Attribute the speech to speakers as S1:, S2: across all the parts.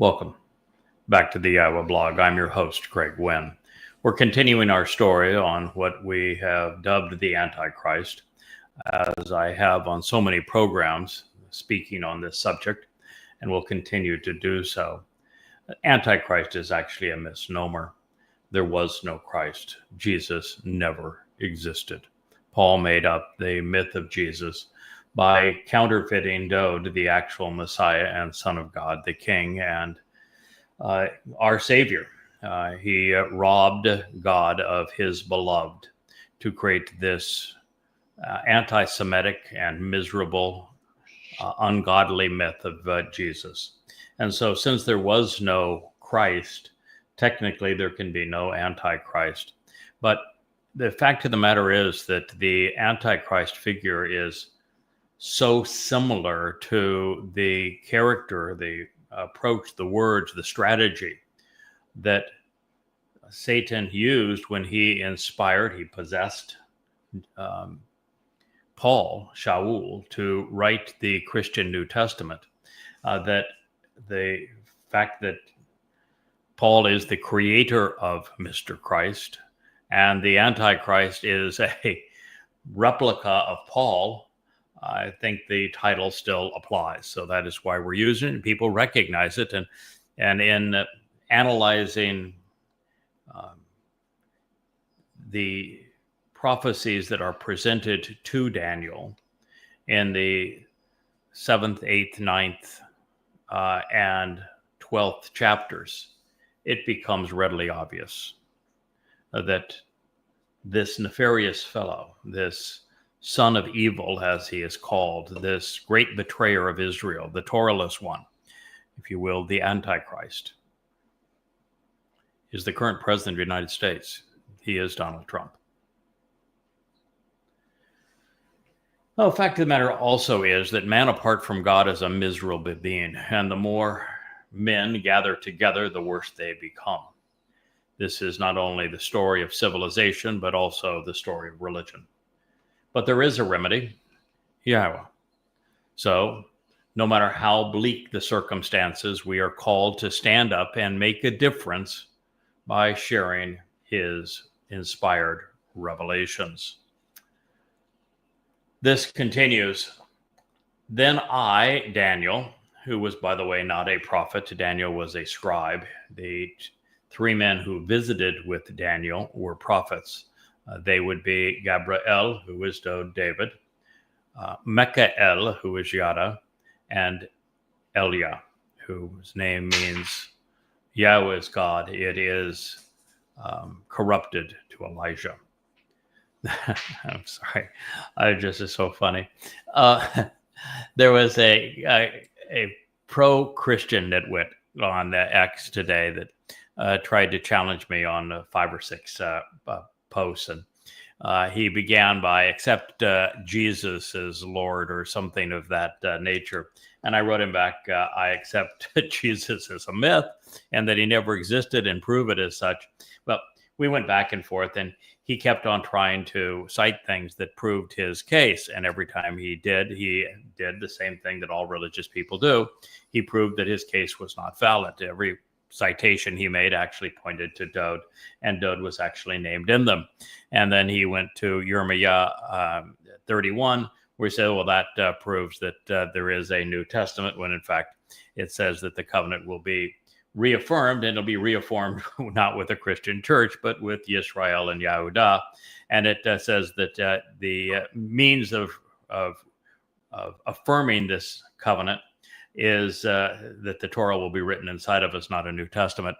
S1: Welcome back to the Yahowah blog. I'm your host, Craig Wynn. We're continuing our story on what we have dubbed the Antichrist, as I have on so many programs speaking on this subject, and will continue to do so. Antichrist is actually a misnomer. There was no Christ. Jesus never existed. Paul made up the myth of Jesus by counterfeiting Dowd, the actual Messiah and Son of God, the King, and our Savior. He robbed God of his beloved to create this anti-Semitic and miserable, ungodly myth of Jesus. And so since there was no Christ, technically there can be no Antichrist. But the fact of the matter is that the Antichrist figure is so similar to the character, the approach, the words, the strategy that Satan used when he possessed Paul, Shaul, to write the Christian New Testament. That the fact that Paul is the creator of Mr. Christ and the Antichrist is a replica of Paul, I think the title still applies. So that is why we're using it, and people recognize it. And in analyzing the prophecies that are presented to Daniel in the 7th, 8th, 9th, and 12th chapters, it becomes readily obvious that this nefarious fellow, this son of evil, as he is called, this great betrayer of Israel, the Torahless one, if you will, the Antichrist, is the current president of the United States. He is Donald Trump. Well, the fact of the matter also is that man apart from God is a miserable being, and the more men gather together, the worse they become. This is not only the story of civilization, but also the story of religion. But there is a remedy, Yahowah. So no matter how bleak the circumstances, we are called to stand up and make a difference by sharing his inspired revelations. This continues. Then I, Daniel, who was, by the way, not a prophet, Daniel was a scribe. The three men who visited with Daniel were prophets. They would be Gabriel, who is David, Michael, who is Yada, and Elia, whose name means Yahweh is God. It is corrupted to Elijah. I'm sorry. This is so funny. There was a pro-Christian nitwit on X today that tried to challenge me on 5 or 6 posts, and he began by accept Jesus as Lord or something of that nature. And I wrote him back, I accept Jesus as a myth and that he never existed and prove it as such. Well, we went back and forth, and he kept on trying to cite things that proved his case. And every time he did the same thing that all religious people do. He proved that his case was not valid. Every citation he made actually pointed to Dowd, and Dowd was actually named in them. And then he went to Jeremiah 31, where he said, well, that proves that there is a New Testament, when in fact it says that the covenant will be reaffirmed, and it'll be reaffirmed not with a Christian church, but with Yisrael and Yehudah. And it says that the means of affirming this covenant is that the Torah will be written inside of us, not a New Testament.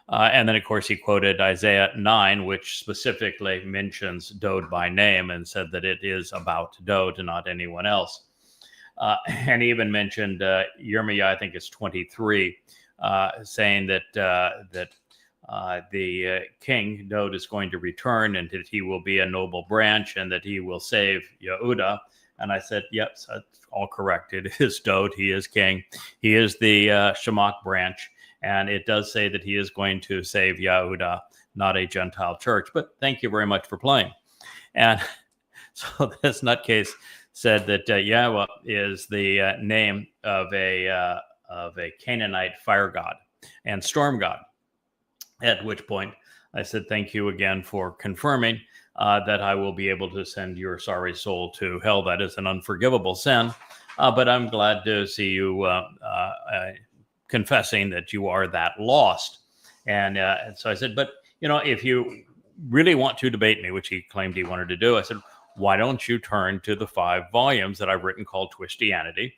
S1: And then, of course, he quoted Isaiah 9, which specifically mentions Dowd by name and said that it is about Dowd and not anyone else. And he even mentioned Jeremiah, I think it's 23, saying that the king, Dowd, is going to return and that he will be a noble branch and that he will save Yehudah. And I said, yep, that's all correct. It is Dowd. He is king. He is the Shemach branch. And it does say that he is going to save Yehudah, not a Gentile church. But thank you very much for playing. And so this nutcase said that Yahweh is the name of a of a Canaanite fire god and storm god. At which point I said, thank you again for confirming that I will be able to send your sorry soul to hell. That is an unforgivable sin. But I'm glad to see you confessing that you are that lost. And so I said, but, if you really want to debate me, which he claimed he wanted to do, I said, why don't you turn to the 5 volumes that I've written called Twistianity?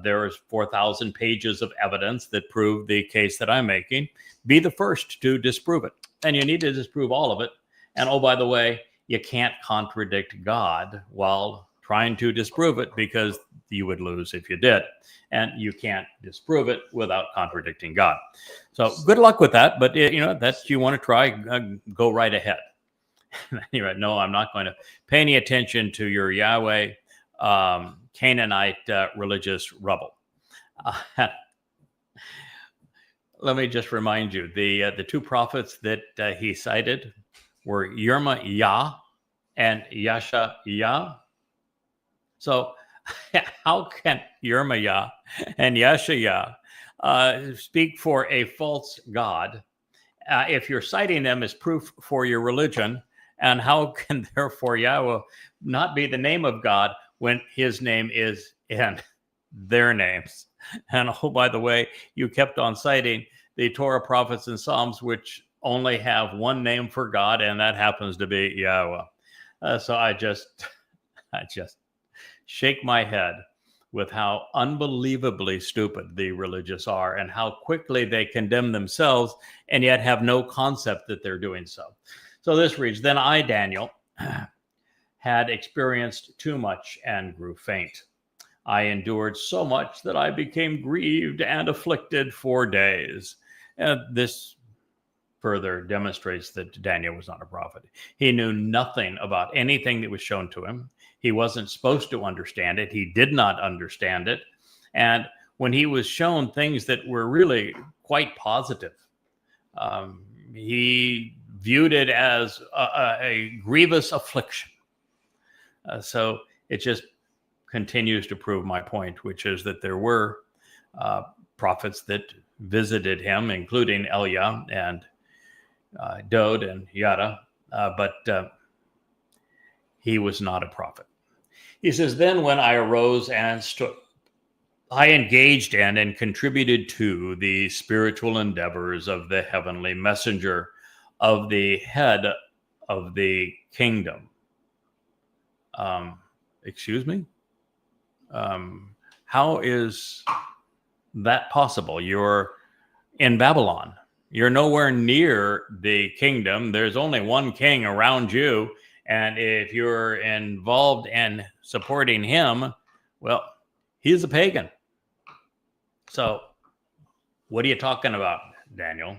S1: There is 4,000 pages of evidence that prove the case that I'm making. Be the first to disprove it. And you need to disprove all of it. And oh, by the way, you can't contradict God while trying to disprove it, because you would lose if you did. And you can't disprove it without contradicting God. So good luck with that. But, that's you want to try, go right ahead. You're right. No, I'm not going to pay any attention to your Yahweh Canaanite religious rubble. Let me just remind you, the 2 prophets that he cited were Yerma Yah and Yasha Yah. So how can Yerma Yah and Yasha Yah speak for a false god if you're citing them as proof for your religion? And how can therefore Yahweh not be the name of God when his name is in their names? And oh, by the way, you kept on citing the Torah, prophets, and Psalms, which only have one name for God, and that happens to be Yahweh. So I just shake my head with how unbelievably stupid the religious are, and how quickly they condemn themselves and yet have no concept that they're doing so. So this reads, then I, Daniel, had experienced too much and grew faint. I endured so much that I became grieved and afflicted 4 days. This further demonstrates that Daniel was not a prophet. He knew nothing about anything that was shown to him. He wasn't supposed to understand it. He did not understand it. And when he was shown things that were really quite positive, he viewed it as a grievous affliction. So it just continues to prove my point, which is that there were prophets that visited him, including Elia and Dowd and Yada, but he was not a prophet. He says, then when I arose and stood, I engaged in and contributed to the spiritual endeavors of the heavenly messenger of the head of the kingdom. Excuse me? How is that possible? You're in Babylon. You're nowhere near the kingdom. There's only one king around you. And if you're involved in supporting him, well, he's a pagan. So what are you talking about, Daniel?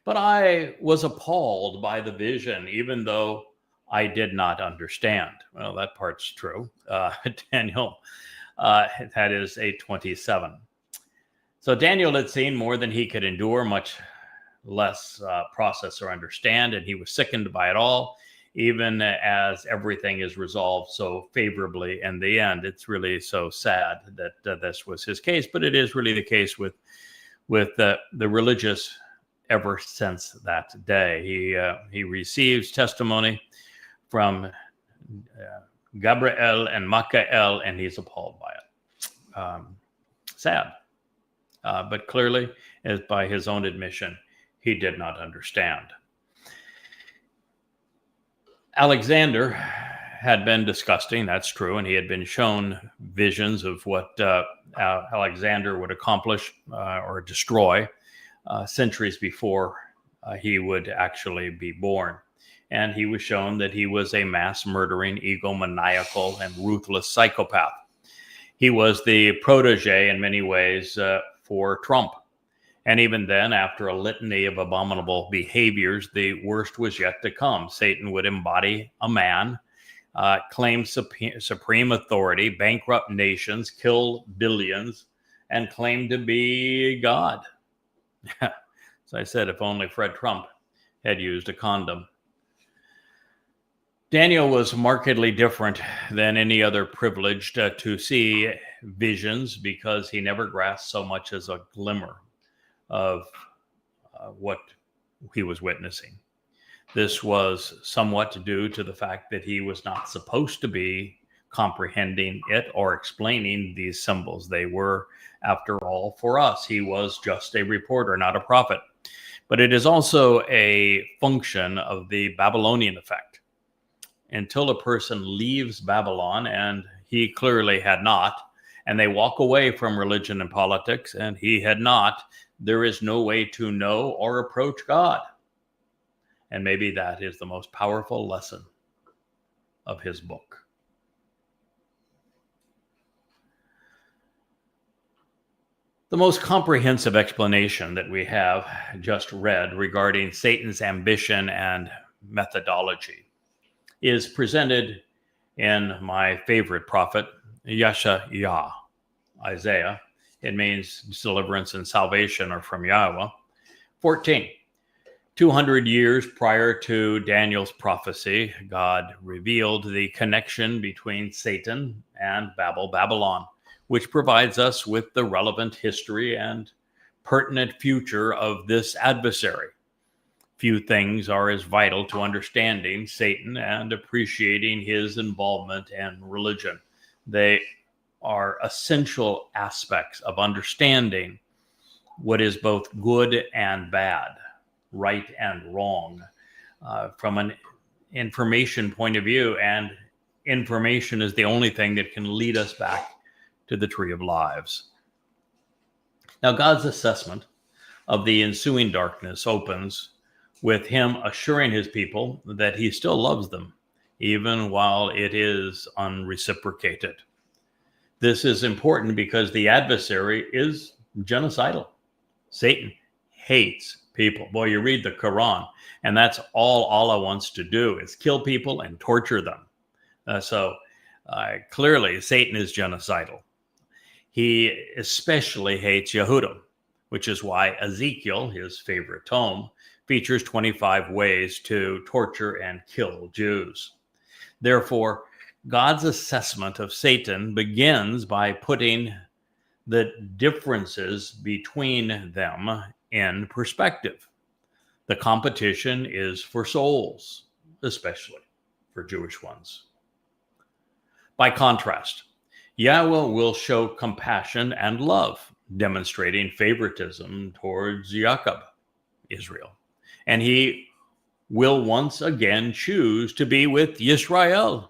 S1: But I was appalled by the vision, even though I did not understand. Well, that part's true. Daniel, that is 8:27. So Daniel had seen more than he could endure, much less process or understand, and he was sickened by it all, even as everything is resolved so favorably in the end. It's really so sad that this was his case, but it is really the case with the religious ever since that day. He receives testimony from Gabriel and Michael, and he's appalled by it. Sad. But clearly, as by his own admission, he did not understand. Alexander had been disgusting, that's true, and he had been shown visions of what Alexander would accomplish or destroy centuries before he would actually be born. And he was shown that he was a mass murdering, egomaniacal, and ruthless psychopath. He was the protege in many ways for Trump. And even then, after a litany of abominable behaviors, the worst was yet to come. Satan would embody a man, claim supreme authority, bankrupt nations, kill billions, and claim to be God. So I said, if only Fred Trump had used a condom. Daniel was markedly different than any other privileged to see visions because he never grasped so much as a glimmer of what he was witnessing. This was somewhat due to the fact that he was not supposed to be comprehending it or explaining these symbols. They were, after all, for us. He was just a reporter, not a prophet. But it is also a function of the Babylonian effect. Until a person leaves Babylon, and he clearly had not, and they walk away from religion and politics, and he had not, there is no way to know or approach God. And maybe that is the most powerful lesson of his book. The most comprehensive explanation that we have just read regarding Satan's ambition and methodology is presented in my favorite prophet, Yada Yahowah, Isaiah. It means deliverance and salvation are from Yahweh. 14. 200 years prior to Daniel's prophecy, God revealed the connection between Satan and Babylon, which provides us with the relevant history and pertinent future of this adversary. Few things are as vital to understanding Satan and appreciating his involvement in religion. They are essential aspects of understanding what is both good and bad, right and wrong, from an information point of view. And information is the only thing that can lead us back to the tree of lives. Now, God's assessment of the ensuing darkness opens with him assuring his people that he still loves them, even while it is unreciprocated. This is important because the adversary is genocidal. Satan hates people. Boy, you read the Quran, and that's all Allah wants to do is kill people and torture them. So clearly, Satan is genocidal. He especially hates Yehudim, which is why Ezekiel, his favorite tome, features 25 ways to torture and kill Jews. Therefore, God's assessment of Satan begins by putting the differences between them in perspective. The competition is for souls, especially for Jewish ones. By contrast, Yahweh will show compassion and love, demonstrating favoritism towards Jacob, Israel. And he will once again choose to be with Yisrael.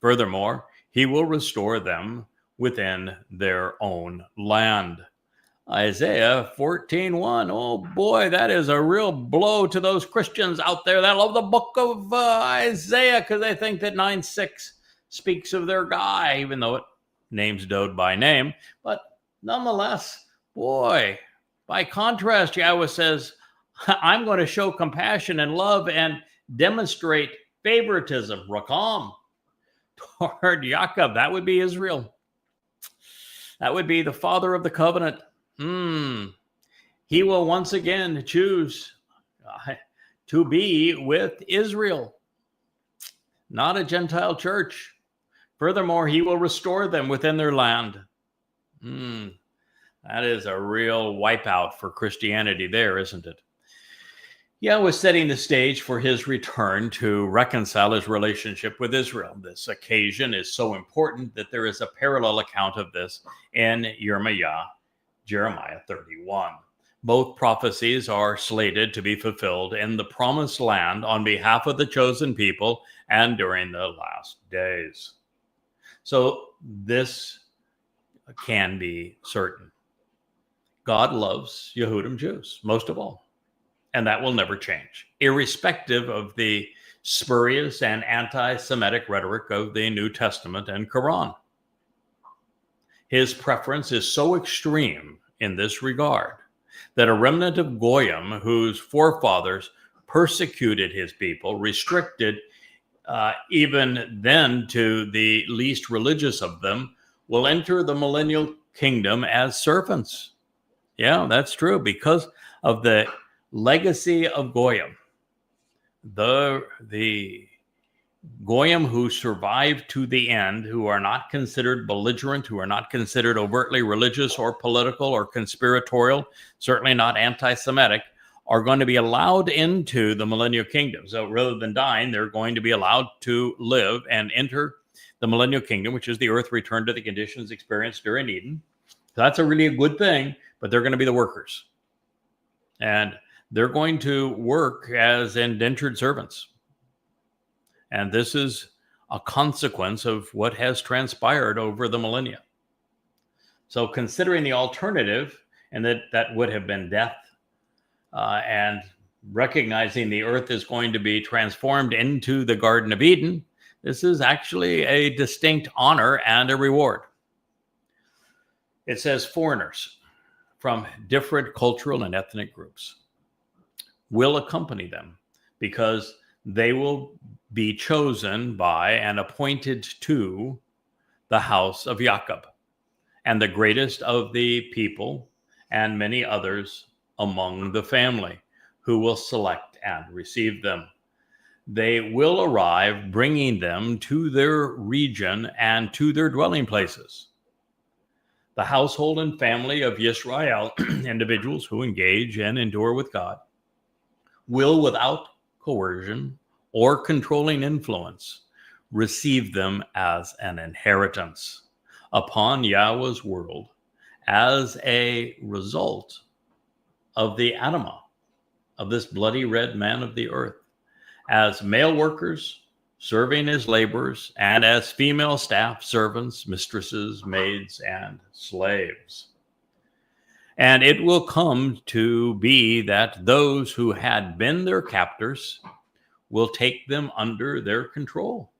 S1: Furthermore, he will restore them within their own land. Isaiah 14:1. Oh boy, that is a real blow to those Christians out there that love the book of Isaiah because they think that 9:6 speaks of their guy, even though it names Dowd by name. But nonetheless, boy, by contrast, Yahweh says, I'm going to show compassion and love and demonstrate favoritism, rakam, toward Jacob. That would be Israel. That would be the father of the covenant. He will once again choose to be with Israel, not a Gentile church. Furthermore, he will restore them within their land. That is a real wipeout for Christianity there, isn't it? Yahweh was setting the stage for his return to reconcile his relationship with Israel. This occasion is so important that there is a parallel account of this in Jeremiah 31. Both prophecies are slated to be fulfilled in the promised land on behalf of the chosen people and during the last days. So this can be certain. God loves Yehudim Jews, most of all. And that will never change, irrespective of the spurious and anti-Semitic rhetoric of the New Testament and Quran. His preference is so extreme in this regard that a remnant of Goyim, whose forefathers persecuted his people, restricted even then to the least religious of them, will enter the millennial kingdom as servants. Yeah, that's true, because of the legacy of Goyim. The Goyim who survive to the end, who are not considered belligerent, who are not considered overtly religious or political or conspiratorial, certainly not anti-Semitic, are going to be allowed into the millennial kingdom. So rather than dying, they're going to be allowed to live and enter the millennial kingdom, which is the earth returned to the conditions experienced during Eden. So that's a really good thing, but they're going to be the workers. And they're going to work as indentured servants. And this is a consequence of what has transpired over the millennia. So considering the alternative, and that would have been death, and recognizing the earth is going to be transformed into the Garden of Eden, this is actually a distinct honor and a reward. It says foreigners from different cultural and ethnic groups will accompany them because they will be chosen by and appointed to the house of Jacob, and the greatest of the people and many others among the family who will select and receive them. They will arrive, bringing them to their region and to their dwelling places. The household and family of Yisrael, individuals who engage and endure with God, will, without coercion or controlling influence, receive them as an inheritance upon Yahweh's world as a result of the Adamah, of this bloody red man of the earth, as male workers serving as laborers, and as female staff, servants, mistresses, maids, and slaves. And it will come to be that those who had been their captors will take them under their control.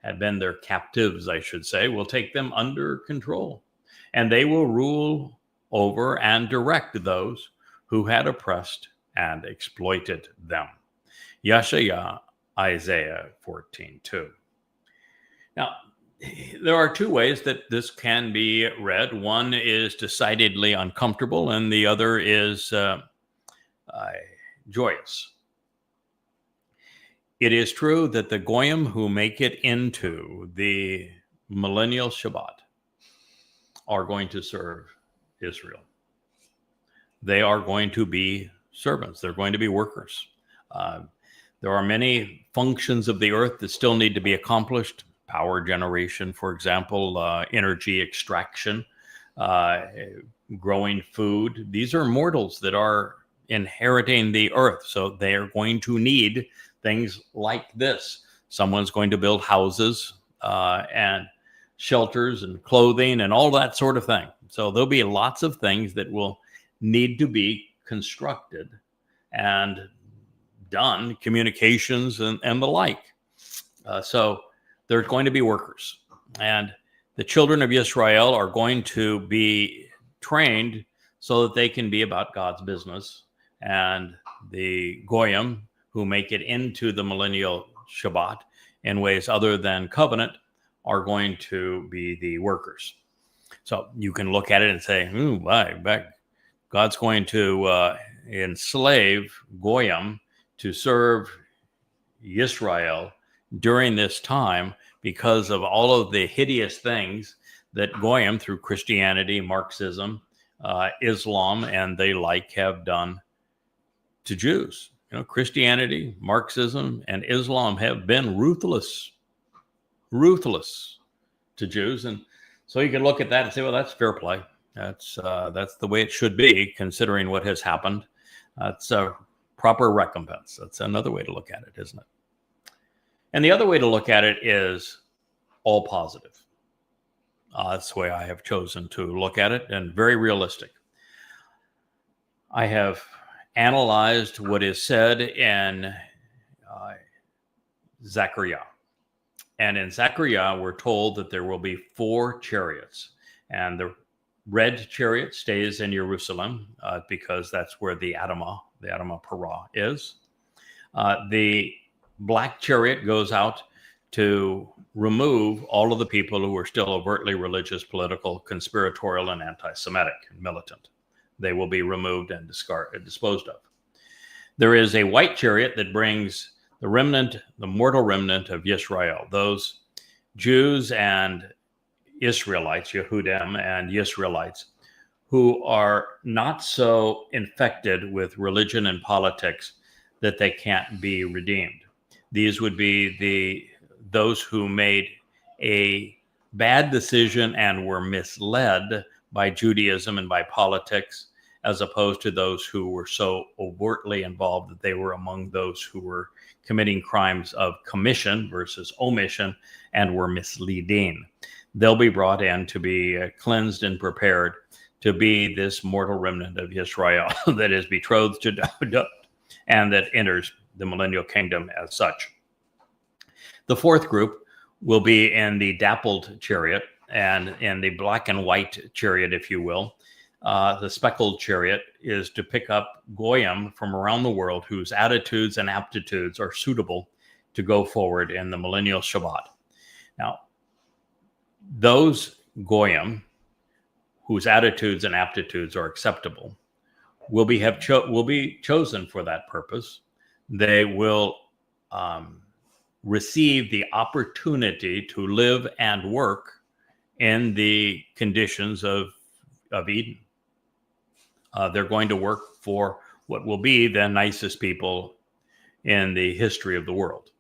S1: Had been their captives, I should say, will take them under control. And they will rule over and direct those who had oppressed and exploited them. Yeshaya, Isaiah 14:2. Now, there are two ways that this can be read. One is decidedly uncomfortable, and the other is joyous. It is true that the Goyim who make it into the millennial Shabat are going to serve Israel. They are going to be servants. They're going to be workers. There are many functions of the earth that still need to be accomplished. Power generation, for example, energy extraction, growing food. These are mortals that are inheriting the earth. So they are going to need things like this. Someone's going to build houses and shelters and clothing and all that sort of thing. So there'll be lots of things that will need to be constructed and done, communications and the like. So there's going to be workers. And the children of Israel are going to be trained so that they can be about God's business. And the Goyim, who make it into the millennial Shabbat in ways other than covenant, are going to be the workers. So you can look at it and say, God's going to enslave Goyim to serve Israel during this time because of all of the hideous things that Goyim, through Christianity, Marxism, Islam, and they like, have done to Jews. Christianity, Marxism, and Islam have been ruthless to Jews. And so you can look at that and say, well, that's fair play. That's the way it should be, considering what has happened. That's a proper recompense. That's another way to look at it, isn't it? And the other way to look at it is all positive. That's the way I have chosen to look at it, and very realistic. I have analyzed what is said in Zechariah. And in Zechariah, we're told that there will be 4 chariots. And the red chariot stays in Jerusalem because that's where the Adamah Parah is. The black chariot goes out to remove all of the people who are still overtly religious, political, conspiratorial, and anti-Semitic and militant. They will be removed and disposed of. There is a white chariot that brings the remnant, the mortal remnant of Israel, those Jews and Israelites, Yehudim and Israelites, who are not so infected with religion and politics that they can't be redeemed. These would be those who made a bad decision and were misled by Judaism and by politics, as opposed to those who were so overtly involved that they were among those who were committing crimes of commission versus omission and were misleading. They'll be brought in to be cleansed and prepared to be this mortal remnant of Israel that is betrothed to Dowd and that enters the millennial kingdom as such. The fourth group will be in the dappled chariot and in the black and white chariot, if you will. The speckled chariot is to pick up Goyim from around the world whose attitudes and aptitudes are suitable to go forward in the millennial Shabat. Now, those Goyim whose attitudes and aptitudes are acceptable will be chosen for that purpose. They will receive the opportunity to live and work in the conditions of Eden. They're going to work for what will be the nicest people in the history of the world.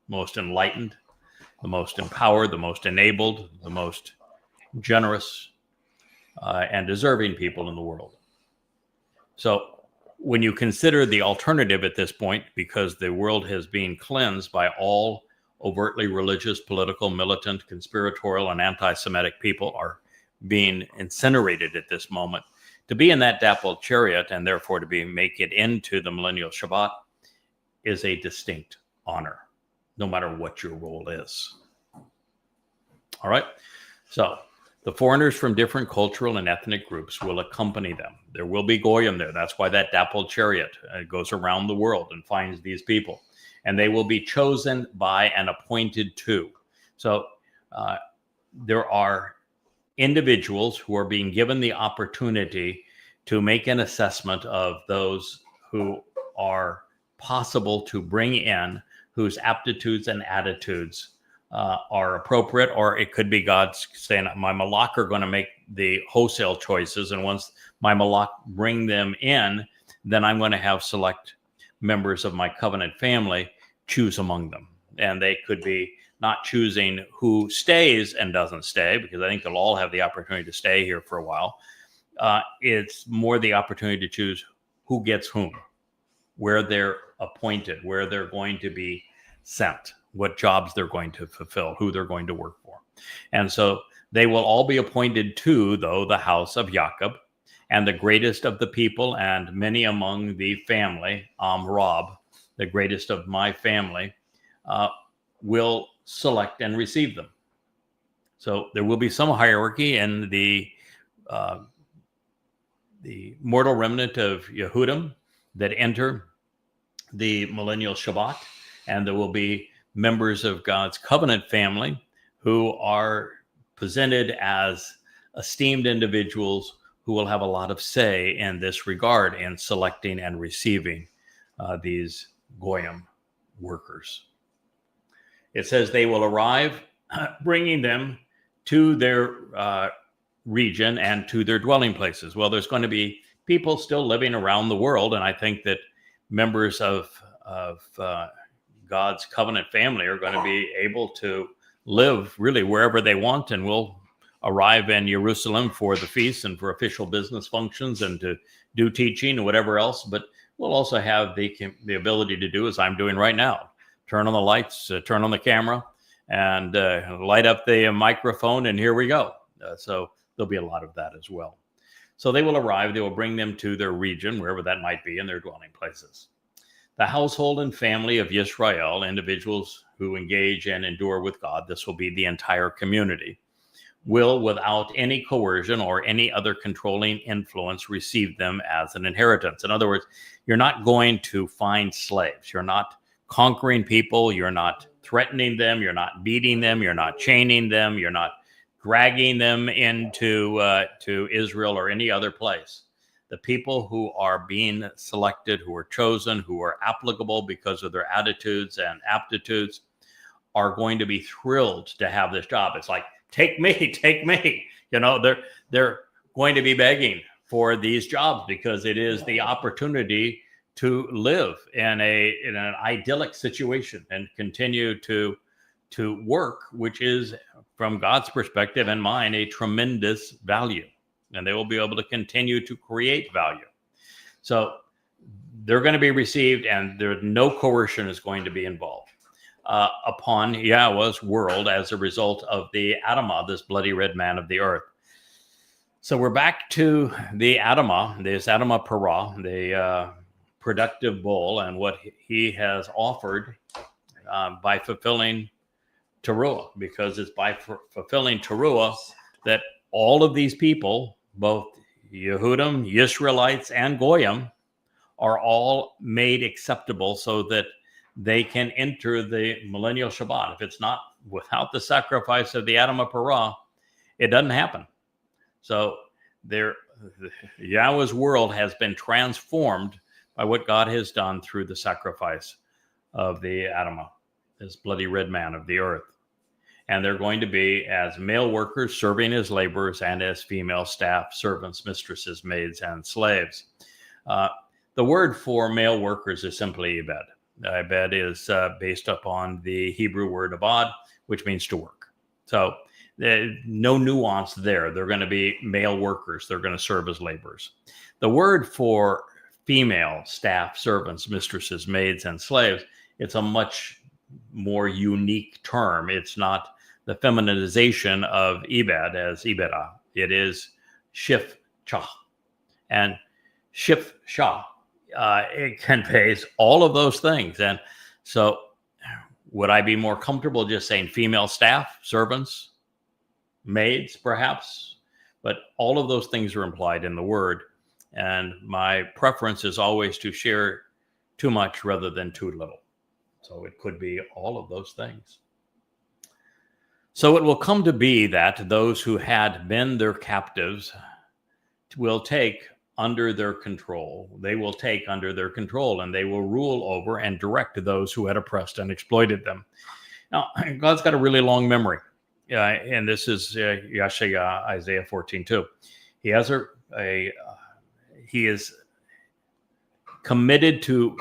S1: Most enlightened, the most empowered, the most enabled, the most generous, and deserving people in the world. So when you consider the alternative at this point, because the world has been cleansed by all overtly religious, political, militant, conspiratorial, and anti-Semitic people are being incinerated at this moment, to be in that dappled chariot and therefore to make it into the millennial Shabbat is a distinct honor, no matter what your role is. All right. So the foreigners from different cultural and ethnic groups will accompany them. There will be Goyim there. That's why that dappled chariot goes around the world and finds these people. And they will be chosen by and appointed to. So there are individuals who are being given the opportunity to make an assessment of those who are possible to bring in, whose aptitudes and attitudes are appropriate, or it could be God saying, my malak are going to make the wholesale choices, and once my malak bring them in, then I'm going to have select members of my covenant family choose among them. And they could be not choosing who stays and doesn't stay, because I think they'll all have the opportunity to stay here for a while. It's more the opportunity to choose who gets whom, where they're appointed, where they're going to be sent, what jobs they're going to fulfill, who they're going to work for. And so they will all be appointed to, though, the house of Jacob, and the greatest of the people and many among the family, Rob, the greatest of my family, will select and receive them. So there will be some hierarchy in the mortal remnant of Yehudim that enter the millennial Shabbat, and there will be members of God's covenant family who are presented as esteemed individuals who will have a lot of say in this regard in selecting and receiving these Goyim workers. It says they will arrive, bringing them to their region and to their dwelling places. Well, there's going to be people still living around the world, and I think that members of God's covenant family are going to be able to live really wherever they want, and will arrive in Jerusalem for the feasts and for official business functions and to do teaching and whatever else. But we'll also have the ability to do as I'm doing right now: turn on the lights, turn on the camera, and light up the microphone, and here we go. So there'll be a lot of that as well. So they will arrive. They will bring them to their region, wherever that might be, in their dwelling places. The household and family of Yisrael, individuals who engage and endure with God, this will be the entire community, will, without any coercion or any other controlling influence, receive them as an inheritance. In other words, you're not going to find slaves. You're not conquering people. You're not threatening them. You're not beating them. You're not chaining them. You're not dragging them into to Israel or any other place. the people who are being selected, who are chosen, who are applicable because of their attitudes and aptitudes, are going to be thrilled to have this job. It's like, take me, take me. They're going to be begging for these jobs because it is the opportunity to live in an idyllic situation and continue to work, which is, from God's perspective and mine, a tremendous value. And they will be able to continue to create value. So they're going to be received, and no coercion is going to be involved upon Yahweh's world as a result of the Adamah, this bloody red man of the earth. So we're back to the Adamah, this Adamah Parah, the productive bull, and what he has offered by fulfilling Towrah, because it's by fulfilling Towrah that all of these people, both Yehudim, Israelites, and Goyim, are all made acceptable so that they can enter the millennial Shabat. If it's not without the sacrifice of the Adamah Parah, it doesn't happen. So Yahweh's world has been transformed by what God has done through the sacrifice of the Adamah, this bloody red man of the earth. And they're going to be as male workers serving as laborers, and as female staff, servants, mistresses, maids, and slaves. The word for male workers is simply ibed. Ibed is based upon the Hebrew word abad, which means to work. So no nuance there. They're going to be male workers. They're going to serve as laborers. The word for female staff, servants, mistresses, maids, and slaves, it's a much more unique term. It's not the feminization of ibed as ibeda. It is shif cha. And shif shah, it conveys all of those things. And so would I be more comfortable just saying female staff, servants, maids, perhaps? But all of those things are implied in the word. And my preference is always to share too much rather than too little. So it could be all of those things. So it will come to be that those who had been their captives will take under their control. They will take under their control, and they will rule over and direct those who had oppressed and exploited them. Now, God's got a really long memory. And this is Yeshaya, Isaiah 14:2. He has he is committed to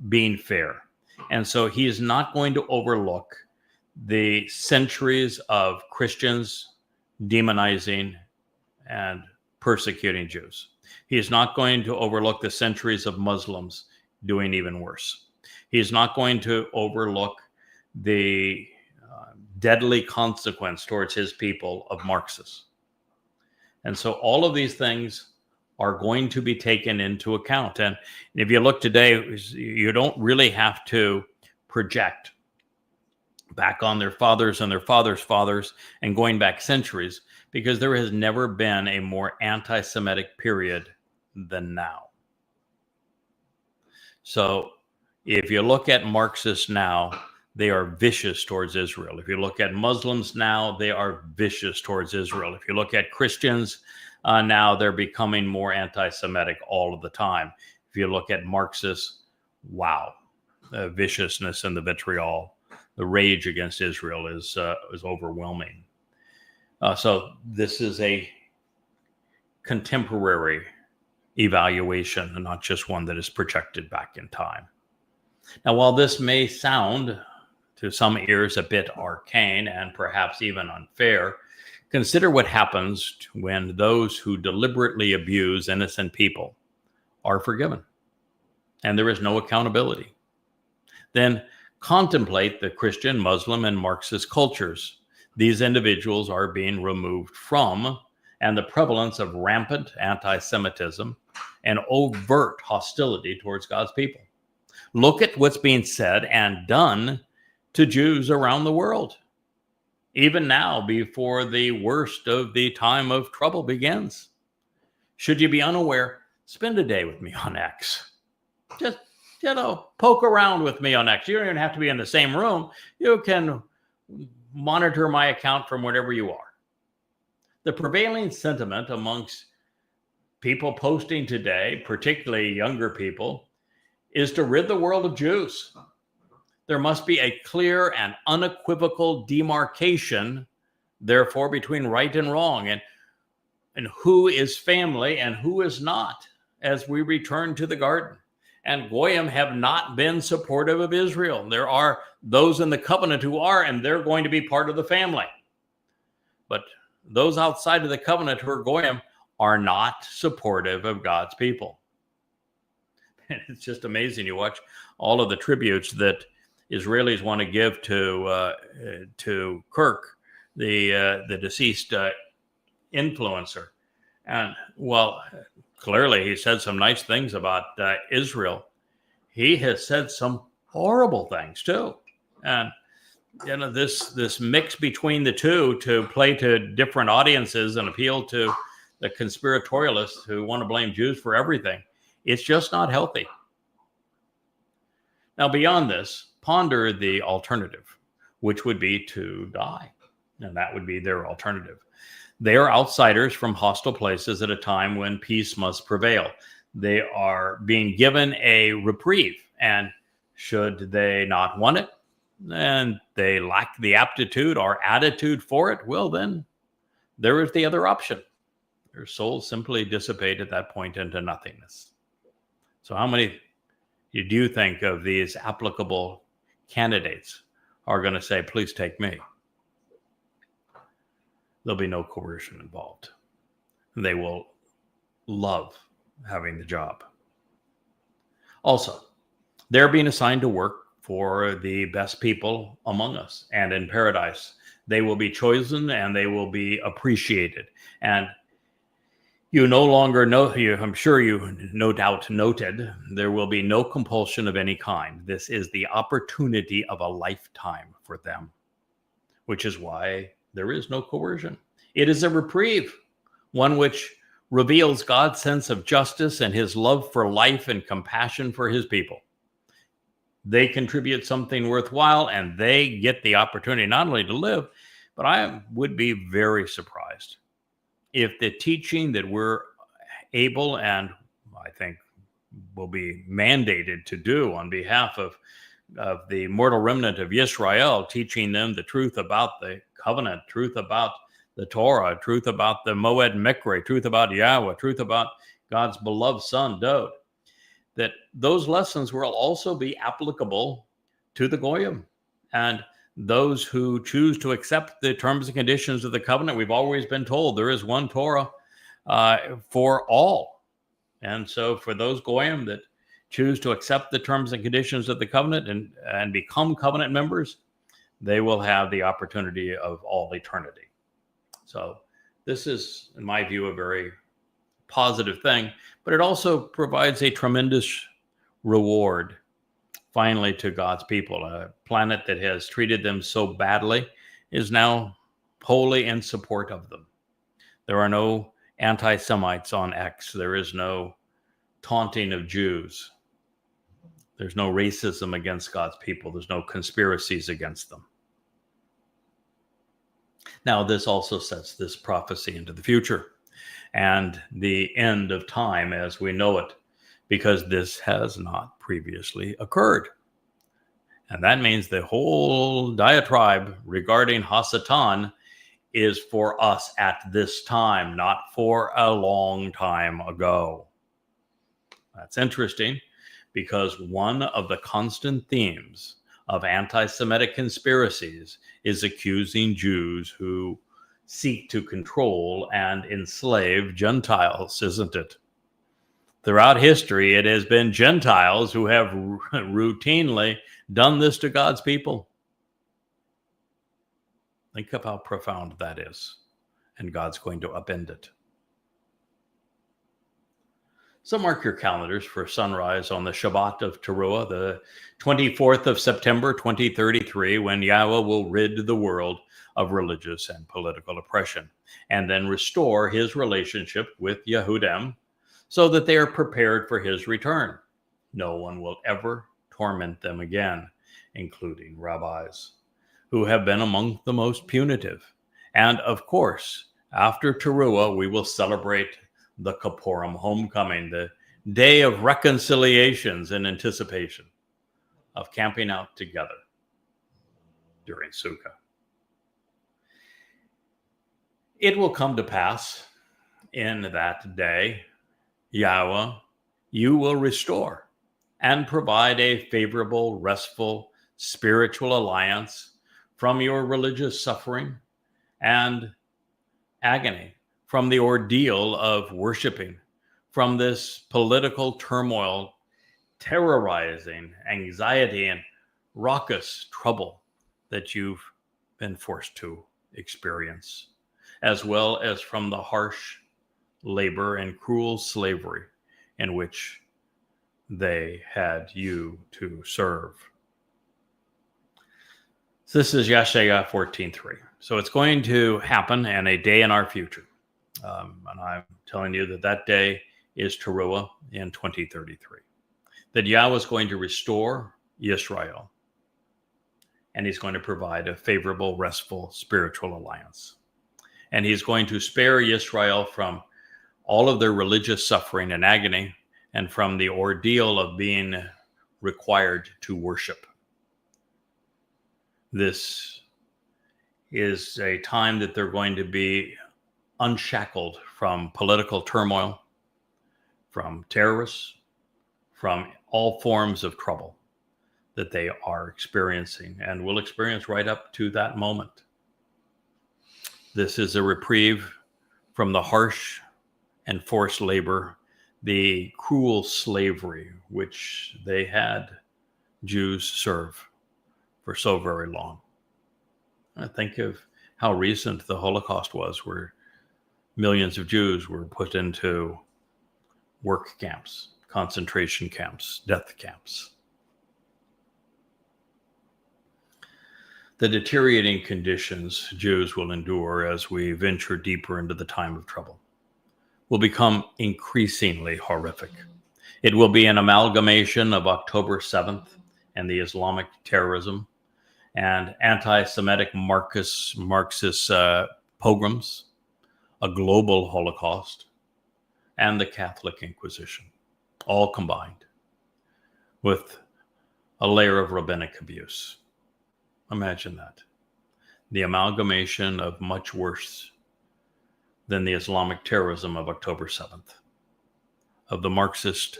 S1: being fair. And so he is not going to overlook the centuries of Christians demonizing and persecuting Jews. He is not going to overlook the centuries of Muslims doing even worse. He is not going to overlook the deadly consequence towards his people of Marxists. And so all of these things are going to be taken into account. And if you look today, you don't really have to project back on their fathers and their fathers' fathers and going back centuries, because there has never been a more anti-Semitic period than now. So if you look at Marxists now, they are vicious towards Israel. If you look at Muslims now, they are vicious towards Israel. If you look at Christians now, they're becoming more anti-Semitic all of the time. If you look at Marxists, wow, the viciousness and the vitriol, the rage against Israel is overwhelming. So this is a contemporary evaluation, and not just one that is projected back in time. Now, while this may sound to some ears a bit arcane and perhaps even unfair, consider what happens when those who deliberately abuse innocent people are forgiven and there is no accountability. Then contemplate the Christian, Muslim, and Marxist cultures these individuals are being removed from, and the prevalence of rampant anti-Semitism and overt hostility towards God's people. Look at what's being said and done to Jews around the world, even now, before the worst of the time of trouble begins. Should you be unaware, spend a day with me on X. Just, poke around with me on X. You don't even have to be in the same room. You can monitor my account from wherever you are. The prevailing sentiment amongst people posting today, particularly younger people, is to rid the world of Jews. There must be a clear and unequivocal demarcation, therefore, between right and wrong, and who is family and who is not, as we return to the garden. And Goyim have not been supportive of Israel. There are those in the covenant who are, and they're going to be part of the family. But those outside of the covenant who are Goyim are not supportive of God's people. And it's just amazing. You watch all of the tributes that Israelis want to give to Kirk, the deceased influencer. And well, clearly he said some nice things about Israel. He has said some horrible things too. And this mix between the two to play to different audiences and appeal to the conspiratorialists who want to blame Jews for everything, it's just not healthy. Now, beyond this, ponder the alternative, which would be to die. And that would be their alternative. They are outsiders from hostile places at a time when peace must prevail. They are being given a reprieve. And should they not want it, and they lack the aptitude or attitude for it, well, then there is the other option. Their souls simply dissipate at that point into nothingness. So how many do you think of these applicable candidates are going to say, please take me? There'll be no coercion involved. They will love having the job. Also, they're being assigned to work for the best people among us. And in paradise, they will be chosen and they will be appreciated. And you no longer know, I'm sure you no doubt noted, there will be no compulsion of any kind. This is the opportunity of a lifetime for them, which is why there is no coercion. It is a reprieve, one which reveals God's sense of justice and his love for life and compassion for his people. They contribute something worthwhile and they get the opportunity not only to live, but I would be very surprised if the teaching that we're able, and I think will be mandated to do on behalf of the mortal remnant of Israel, teaching them the truth about the covenant, truth about the Torah, truth about the Moed Mikre, truth about Yahweh, truth about God's beloved son, Dowd, that those lessons will also be applicable to the Goyim and those who choose to accept the terms and conditions of the covenant. We've always been told there is one Torah for all. And so for those Goyim that choose to accept the terms and conditions of the covenant and become covenant members, they will have the opportunity of all eternity. So this is, in my view, a very positive thing, but it also provides a tremendous reward finally to God's people. A planet that has treated them so badly is now wholly in support of them. There are no anti-Semites on X. There is no taunting of Jews. There's no racism against God's people. There's no conspiracies against them. Now, this also sets this prophecy into the future and the end of time as we know it, because this has not previously occurred. And that means the whole diatribe regarding Hasatan is for us at this time, not for a long time ago. That's interesting, because one of the constant themes of anti-Semitic conspiracies is accusing Jews who seek to control and enslave Gentiles, isn't it? Throughout history, it has been Gentiles who have routinely done this to God's people. Think of how profound that is, and God's going to upend it. So mark your calendars for sunrise on the Shabat of Towrah, the 24th of September, 2033, when Yahweh will rid the world of religious and political oppression, and then restore his relationship with Yehudim, so that they are prepared for his return. No one will ever torment them again, including rabbis, who have been among the most punitive. And of course, after Towrah, we will celebrate the Kippurim, homecoming, the day of reconciliations in anticipation of camping out together during Sukkah. It will come to pass in that day, Yahweh, you will restore and provide a favorable, restful, spiritual alliance from your religious suffering and agony, from the ordeal of worshiping, from this political turmoil, terrorizing anxiety and raucous trouble that you've been forced to experience, as well as from the harsh labor and cruel slavery in which they had you to serve. So this is Yeshaya 14:3. So it's going to happen in a day in our future. And I'm telling you that day is Towrah in 2033. That Yahweh is going to restore Israel. And he's going to provide a favorable, restful, spiritual alliance. And he's going to spare Israel from all of their religious suffering and agony, and from the ordeal of being required to worship. This is a time that they're going to be unshackled from political turmoil, from terrorists, from all forms of trouble that they are experiencing and will experience right up to that moment. This is a reprieve from the harsh and forced labor, the cruel slavery which they had Jews serve for so very long. I think of how recent the Holocaust was, where millions of Jews were put into work camps, concentration camps, death camps. The deteriorating conditions Jews will endure as we venture deeper into the time of trouble will become increasingly horrific. It will be an amalgamation of October 7th and the Islamic terrorism and anti-Semitic Marxist pogroms, a global Holocaust, and the Catholic Inquisition, all combined with a layer of rabbinic abuse. Imagine that. The amalgamation of much worse than the Islamic terrorism of October 7th, of the Marxist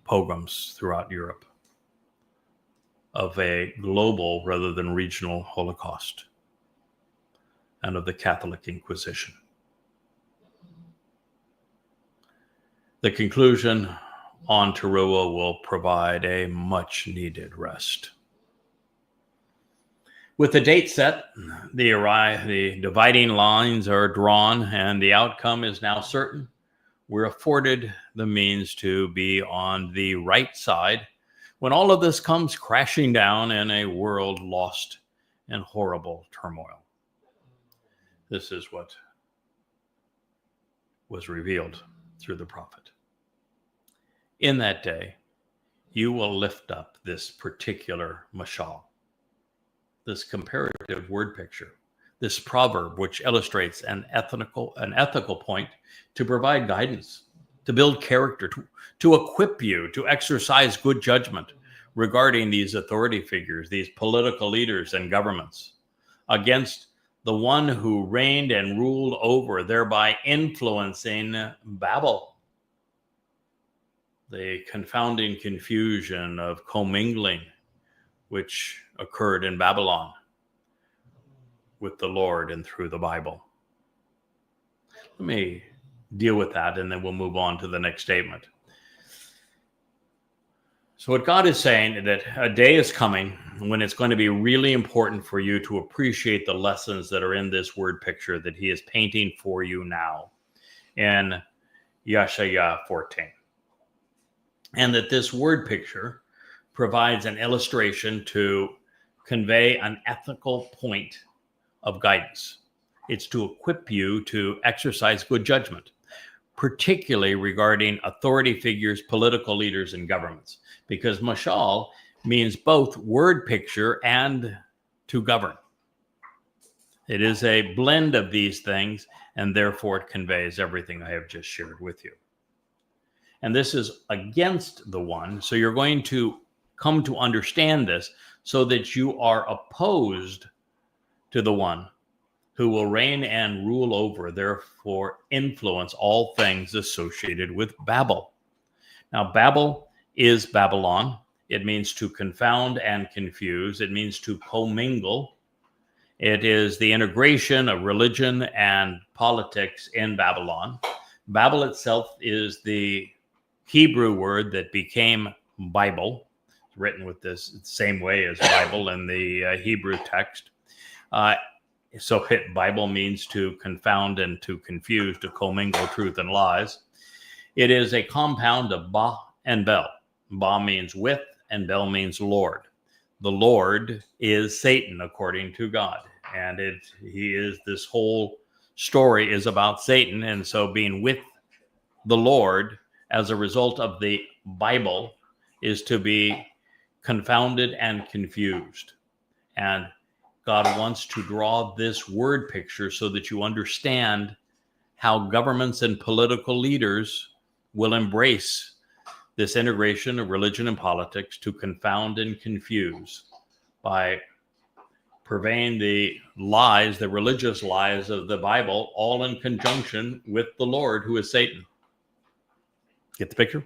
S1: pogroms throughout Europe, of a global rather than regional Holocaust, and of the Catholic Inquisition. The conclusion on Towrah will provide a much needed rest. With the date set, the dividing lines are drawn and the outcome is now certain. We're afforded the means to be on the right side when all of this comes crashing down in a world lost in horrible turmoil. This is what was revealed through the prophet. In that day, you will lift up this particular Mashal, this comparative word picture, this proverb which illustrates an ethical point to provide guidance, to build character, to equip you to exercise good judgment regarding these authority figures, these political leaders and governments, against the one who reigned and ruled over, thereby influencing Babel. The confounding confusion of commingling which occurred in Babylon with the Lord and through the Bible. Let me deal with that and then we'll move on to the next statement. So what God is saying, that a day is coming when it's going to be really important for you to appreciate the lessons that are in this word picture that he is painting for you now in Yeshaya 14. And that this word picture provides an illustration to convey an ethical point of guidance. It's to equip you to exercise good judgment, particularly regarding authority figures, political leaders, and governments, because Mashal means both word picture and to govern. It is a blend of these things, and therefore it conveys everything I have just shared with you. And this is against the one. So you're going to come to understand this so that you are opposed to the one who will reign and rule over, therefore influence all things associated with Babel. Now, Babel is Babylon. It means to confound and confuse. It means to commingle. It is the integration of religion and politics in Babylon. Babel itself is the Hebrew word that became Bible, written with this same way as Bible in the Hebrew text. So Bible means to confound and to confuse, to commingle truth and lies. It is a compound of Ba and Bel. Ba means with, and Bel means Lord. The Lord is Satan, according to God. And this whole story is about Satan. And so being with the Lord as a result of the Bible is to be confounded and confused. And God wants to draw this word picture so that you understand how governments and political leaders will embrace this integration of religion and politics to confound and confuse by purveying the lies, the religious lies of the Bible, all in conjunction with the Lord, who is Satan. Get the picture?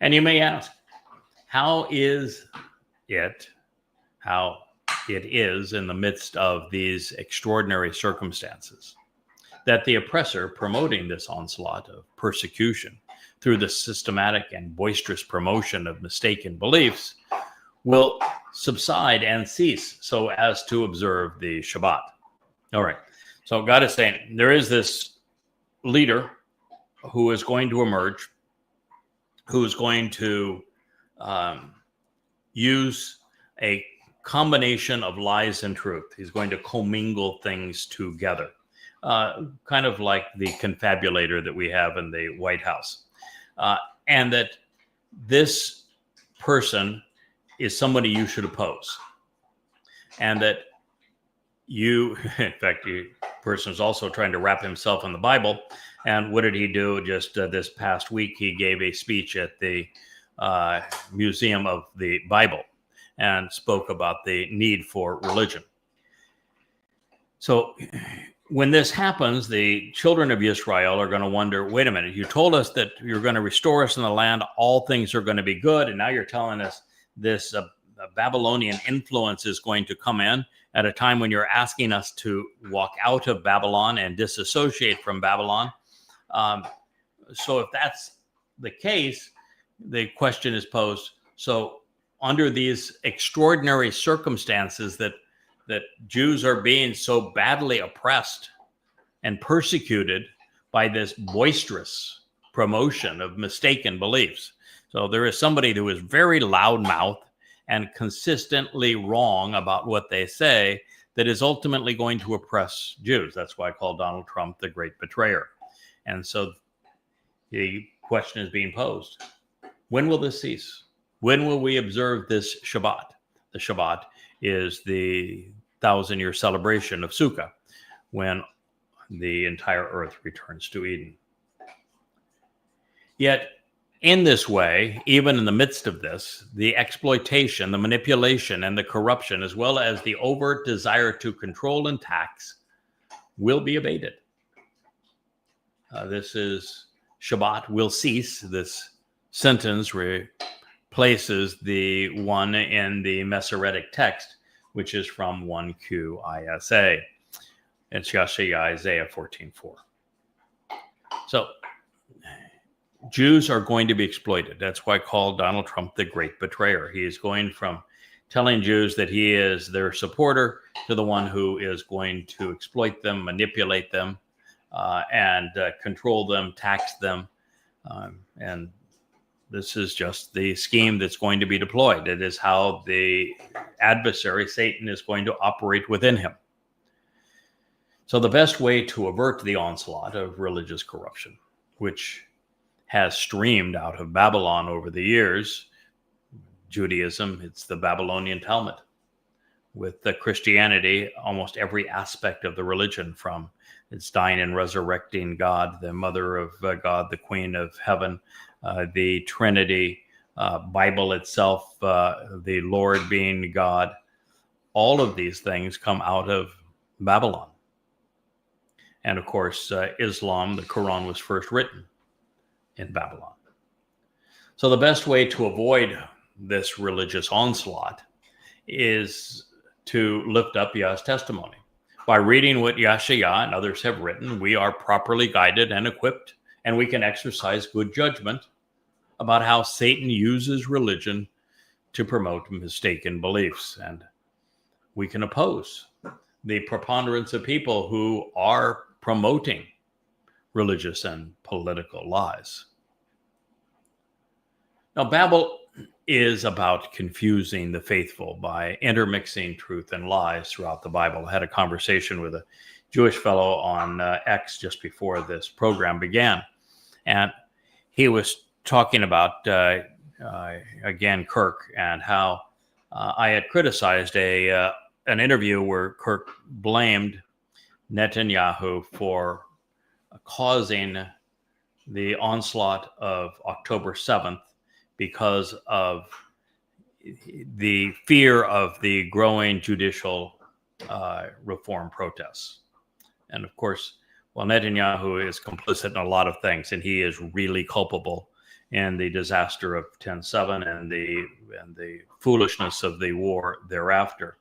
S1: And you may ask, how is it in the midst of these extraordinary circumstances that the oppressor promoting this onslaught of persecution through the systematic and boisterous promotion of mistaken beliefs will subside and cease so as to observe the Shabat? All right. So God is saying there is this leader who is going to emerge, who is going to use a combination of lies and truth. He's going to commingle things together, kind of like the confabulator that we have in the White House. And that this person is somebody you should oppose. And that in fact, the person is also trying to wrap himself in the Bible. And what did he do? Just this past week, he gave a speech at the Museum of the Bible and spoke about the need for religion. So when this happens, the children of Israel are going to wonder, wait a minute, you told us that you're going to restore us in the land, all things are going to be good, and now you're telling us this Babylonian influence is going to come in at a time when you're asking us to walk out of Babylon and disassociate from Babylon. So if that's the case, the question is posed, so under these extraordinary circumstances that Jews are being so badly oppressed and persecuted by this boisterous promotion of mistaken beliefs. So there is somebody who is very loudmouthed and consistently wrong about what they say that is ultimately going to oppress Jews. That's why I call Donald Trump the great betrayer. And so the question is being posed, when will this cease? When will we observe this Shabbat? The Shabbat is the 1,000-year celebration of Sukkah, when the entire earth returns to Eden. Yet, in this way, even in the midst of this, the exploitation, the manipulation, and the corruption, as well as the overt desire to control and tax, will be abated. This is Shabbat will cease. This sentence replaces the one in the Masoretic text, which is from 1Q ISA. It's Isaiah 14:4. So Jews are going to be exploited. That's why I call Donald Trump the great betrayer. He is going from telling Jews that he is their supporter to the one who is going to exploit them, manipulate them, and control them, tax them. And this is just the scheme that's going to be deployed. It is how the adversary, Satan, is going to operate within him. So the best way to avert the onslaught of religious corruption, which has streamed out of Babylon over the years, Judaism, it's the Babylonian Talmud, with the Christianity, almost every aspect of the religion, from its dying and resurrecting God, the mother of God, the queen of heaven, the Trinity, Bible itself, the Lord being God. All of these things come out of Babylon. And of course, Islam, the Quran, was first written in Babylon. So the best way to avoid this religious onslaught is to lift up Yah's testimony. By reading what Yahshua and others have written, we are properly guided and equipped, and we can exercise good judgment about how Satan uses religion to promote mistaken beliefs. And we can oppose the preponderance of people who are promoting religious and political lies. Now, Babel is about confusing the faithful by intermixing truth and lies throughout the Bible. I had a conversation with a Jewish fellow on X just before this program began, and he was talking about, again, Kirk, and how I had criticized an interview where Kirk blamed Netanyahu for causing the onslaught of October 7th because of the fear of the growing judicial reform protests. And of course, while Netanyahu is complicit in a lot of things, and he is really culpable in the disaster of 10/7 and the foolishness of the war thereafter,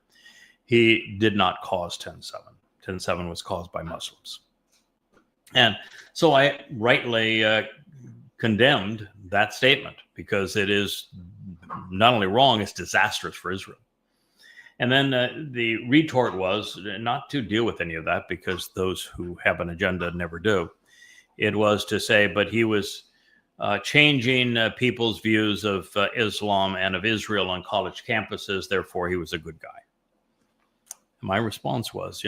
S1: he did not cause 10/7. 10/7 was caused by Muslims. And so I rightly condemned that statement because it is not only wrong, it's disastrous for Israel. And then the retort was not to deal with any of that, because those who have an agenda never do. It was to say, but he was changing people's views of Islam and of Israel on college campuses, therefore he was a good guy. My response was,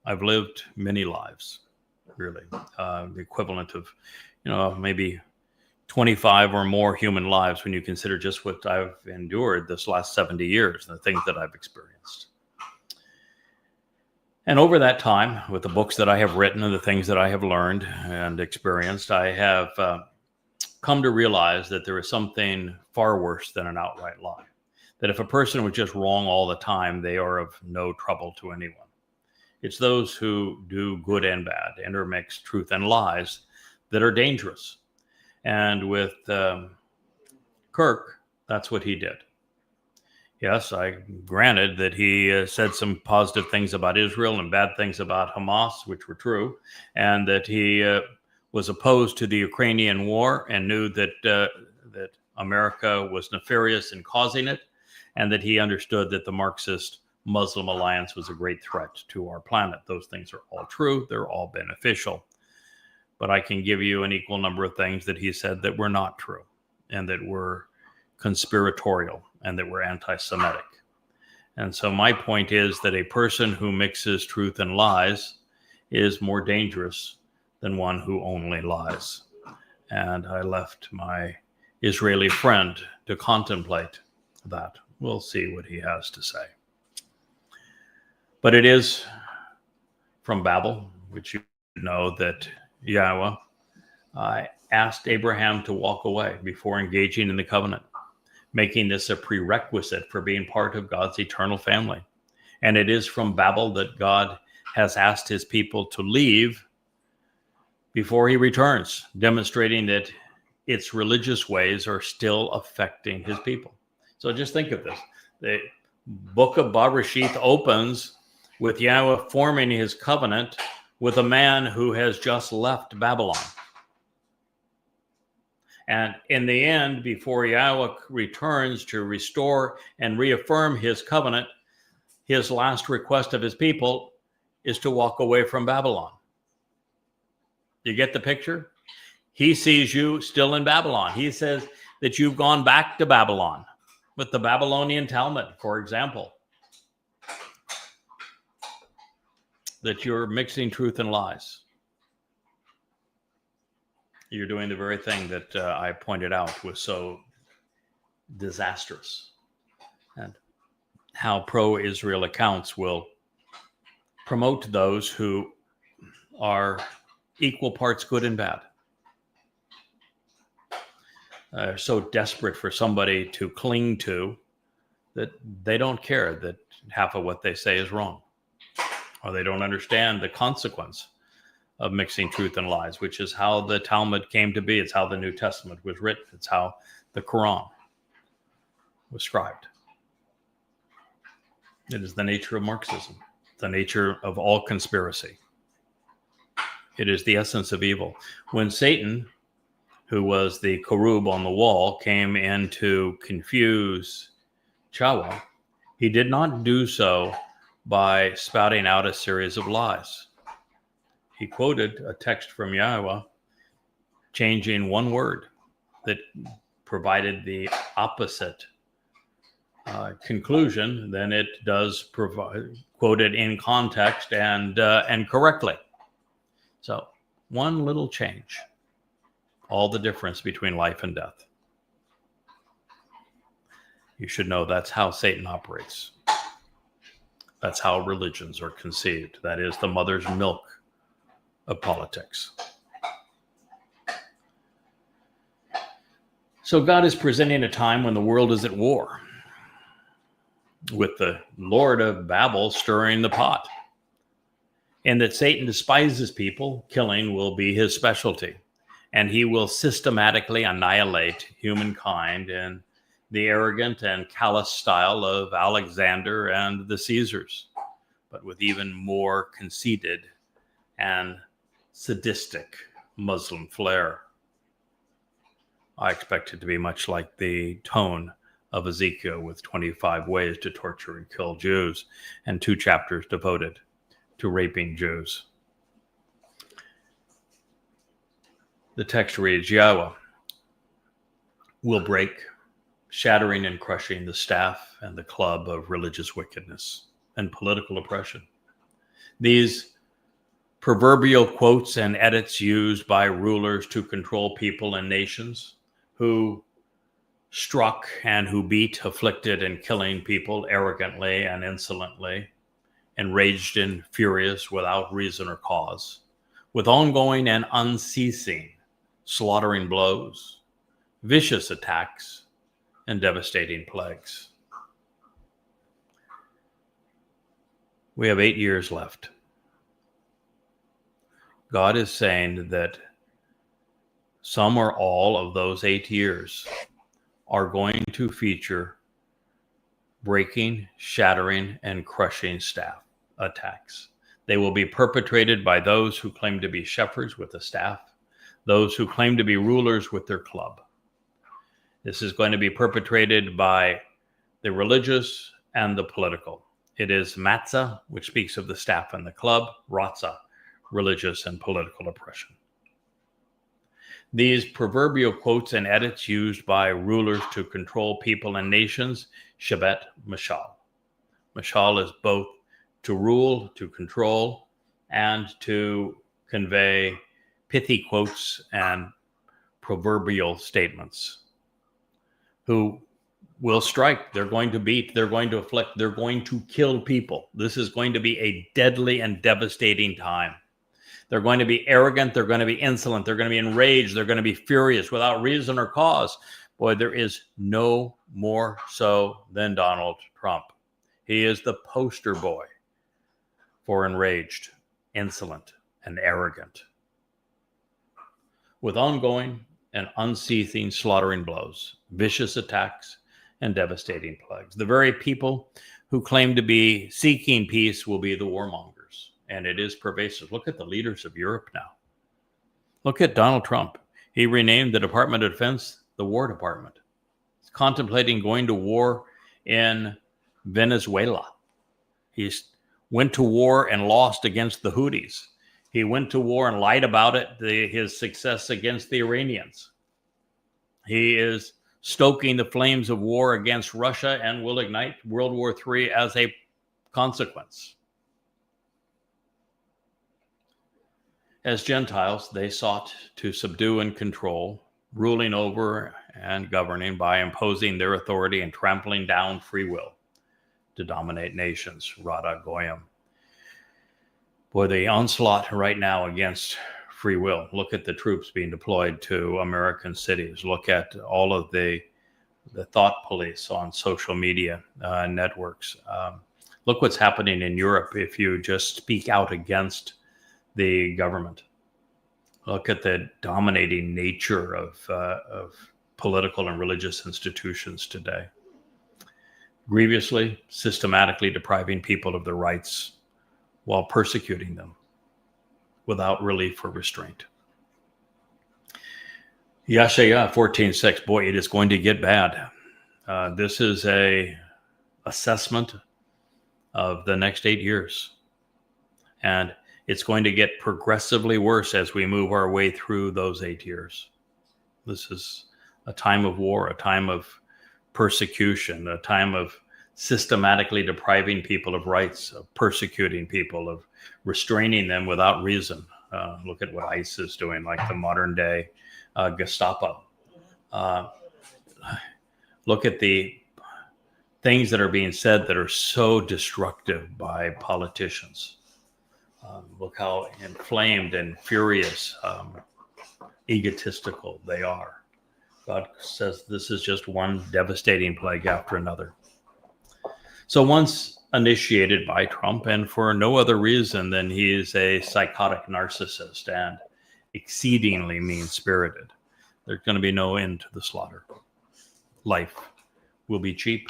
S1: I've lived many lives, really, the equivalent of, maybe 25 or more human lives when you consider just what I've endured this last 70 years, the things that I've experienced. And over that time, with the books that I have written and the things that I have learned and experienced, I have come to realize that there is something far worse than an outright lie. That if a person was just wrong all the time, they are of no trouble to anyone. It's those who do good and bad, intermix truth and lies, that are dangerous. And with Kirk, that's what he did. Yes, I granted that he said some positive things about Israel and bad things about Hamas, which were true, and that he was opposed to the Ukrainian war and knew that America was nefarious in causing it, and that he understood that the Marxist-Muslim alliance was a great threat to our planet. Those things are all true. They're all beneficial. But I can give you an equal number of things that he said that were not true, and that were conspiratorial, and that were anti-Semitic. And so my point is that a person who mixes truth and lies is more dangerous than one who only lies. And I left my Israeli friend to contemplate that. We'll see what he has to say. But it is from Babel, which you know that Yahweh asked Abraham to walk away before engaging in the covenant, making this a prerequisite for being part of God's eternal family. And it is from Babel that God has asked his people to leave before he returns, demonstrating that its religious ways are still affecting his people. So just think of this. The book of Bereshith opens with Yahweh forming his covenant with a man who has just left Babylon. And in the end, before Yahweh returns to restore and reaffirm his covenant, his last request of his people is to walk away from Babylon. You get the picture? He sees you still in Babylon. He says that you've gone back to Babylon, with the Babylonian Talmud, for example, that you're mixing truth and lies. You're doing the very thing that I pointed out was so disastrous. And how pro-Israel accounts will promote those who are equal parts good and bad. So desperate for somebody to cling to that they don't care that half of what they say is wrong, or they don't understand the consequence of mixing truth and lies, which is how the Talmud came to be. It's how the New Testament was written. It's how the Quran was scribed. It is the nature of Marxism, the nature of all conspiracy. It is the essence of evil. When Satan, who was the cherub on the wall, came in to confuse Yahowah, he did not do so by spouting out a series of lies. He quoted a text from Yahowah, changing one word that provided the opposite conclusion than it does provide, quoted in context and correctly. So one little change, all the difference between life and death. You should know that's how Satan operates. That's how religions are conceived. That is the mother's milk of politics. So God is presenting a time when the world is at war, with the Lord of Babel stirring the pot, and that Satan despises people. Killing will be his specialty, and he will systematically annihilate humankind in the arrogant and callous style of Alexander and the Caesars, but with even more conceited and sadistic Muslim flair. I expect it to be much like the tone of Ezekiel, with 25 ways to torture and kill Jews, and 2 chapters devoted to raping Jews. The text reads, Yahowah will break, shattering and crushing the staff and the club of religious wickedness and political oppression. These proverbial quotes and edits used by rulers to control people and nations, who struck and who beat, afflicted, and killing people arrogantly and insolently, enraged and furious without reason or cause, with ongoing and unceasing slaughtering blows, vicious attacks, and devastating plagues. We have 8 years left. God is saying that some or all of those 8 years are going to feature breaking, shattering, and crushing staff attacks. They will be perpetrated by those who claim to be shepherds with a staff, those who claim to be rulers with their club. This is going to be perpetrated by the religious and the political. It is matzah, which speaks of the staff and the club, ratzah, religious and political oppression. These proverbial quotes and edits used by rulers to control people and nations, Shabat, Mashal. Mashal is both to rule, to control, and to convey pithy quotes and proverbial statements. Who will strike, they're going to beat, they're going to afflict, they're going to kill people. This is going to be a deadly and devastating time. They're going to be arrogant, they're going to be insolent, they're going to be enraged, they're going to be furious without reason or cause. Boy, there is no more so than Donald Trump. He is the poster boy for enraged, insolent, and arrogant, with ongoing and unceasing slaughtering blows, vicious attacks, and devastating plagues. The very people who claim to be seeking peace will be the warmongers, and it is pervasive. Look at the leaders of Europe now. Look at Donald Trump. He renamed the Department of Defense the War Department. He's contemplating going to war in Venezuela. He went to war and lost against the Houthis. He went to war and lied about it, his success against the Iranians. He is stoking the flames of war against Russia and will ignite World War III as a consequence. As Gentiles, they sought to subdue and control, ruling over and governing by imposing their authority and trampling down free will. to dominate nations, Rada Goyim. Boy, the onslaught right now against free will. Look at the troops being deployed to American cities. Look at all of the thought police on social media networks. Look what's happening in Europe if you just speak out against the government. Look at the dominating nature of political and religious institutions today. Grievously, systematically depriving people of their rights while persecuting them without relief or restraint. Yeshaya 14:6. Boy, it is going to get bad. This is a assessment of the next 8 years. And it's going to get progressively worse as we move our way through those 8 years. This is a time of war, a time of persecution, a time of systematically depriving people of rights, of persecuting people, of restraining them without reason. Look at what ICE is doing, like the modern day Gestapo. Look at the things that are being said that are so destructive by politicians. Look how inflamed and furious, egotistical they are. God says this is just one devastating plague after another. So once initiated by Trump, and for no other reason than he is a psychotic narcissist and exceedingly mean-spirited, there's going to be no end to the slaughter. Life will be cheap.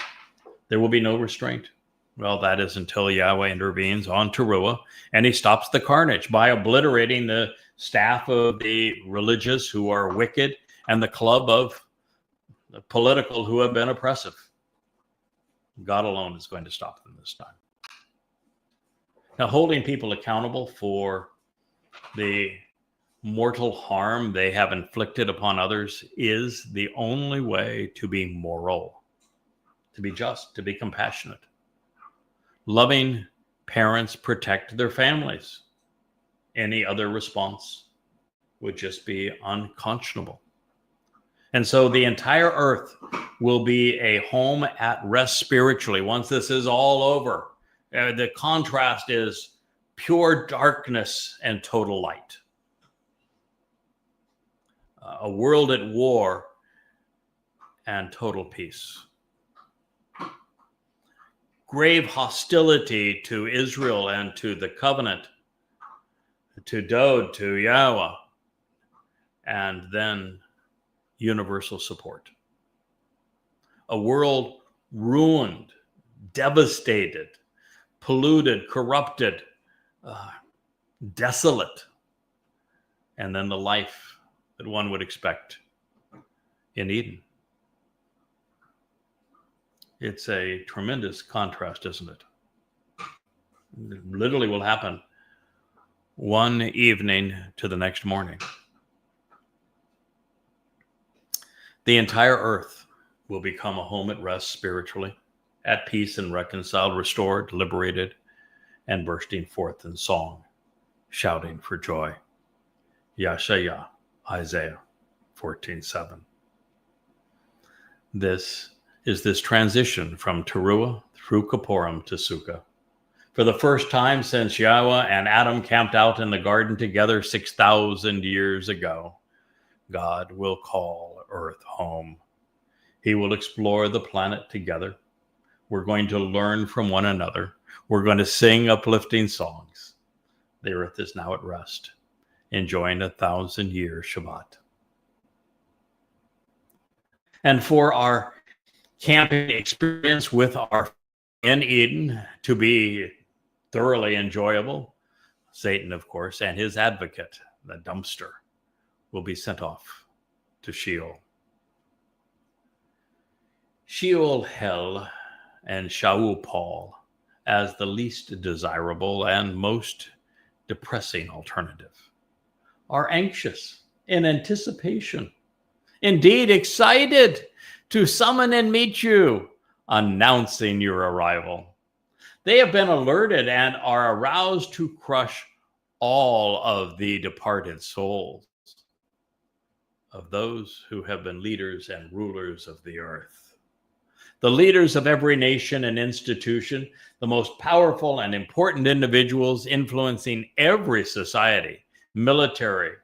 S1: There will be no restraint. Well, that is until Yahweh intervenes on Towrah, and he stops the carnage by obliterating the staff of the religious who are wicked and the club of the political who have been oppressive. God alone is going to stop them this time. Now, holding people accountable for the mortal harm they have inflicted upon others is the only way to be moral, to be just, to be compassionate. Loving parents protect their families. Any other response would just be unconscionable. And so the entire earth will be a home at rest spiritually once this is all over. The contrast is pure darkness and total light. A world at war and total peace. Grave hostility to Israel and to the covenant, to Dowd, to Yahowah, and then universal support. A world ruined, devastated, polluted, corrupted, desolate, and then the life that one would expect in Eden. It's a tremendous contrast, isn't it? It literally will happen one evening to the next morning. The entire earth will become a home at rest spiritually, at peace and reconciled, restored, liberated, and bursting forth in song, shouting for joy. Yeshaya, Isaiah 14:7. This is this transition from Towrah through Kippurim to Sukkah. For the first time since Yahweh and Adam camped out in the garden together 6,000 years ago, God will call earth home. He will explore the planet together. We're going to learn from one another. We're going to sing uplifting songs. The earth is now at rest, enjoying 1,000-year Shabat. And for our camping experience with our in Eden to be thoroughly enjoyable, Satan, of course, and his advocate, the dumpster, will be sent off to Sheol. Sheol, hell, and Shaul, Paul, as the least desirable and most depressing alternative, are anxious in anticipation, indeed excited to summon and meet you, announcing your arrival. They have been alerted and are aroused to crush all of the departed souls of those who have been leaders and rulers of the earth. The leaders of every nation and institution, the most powerful and important individuals influencing every society, militarily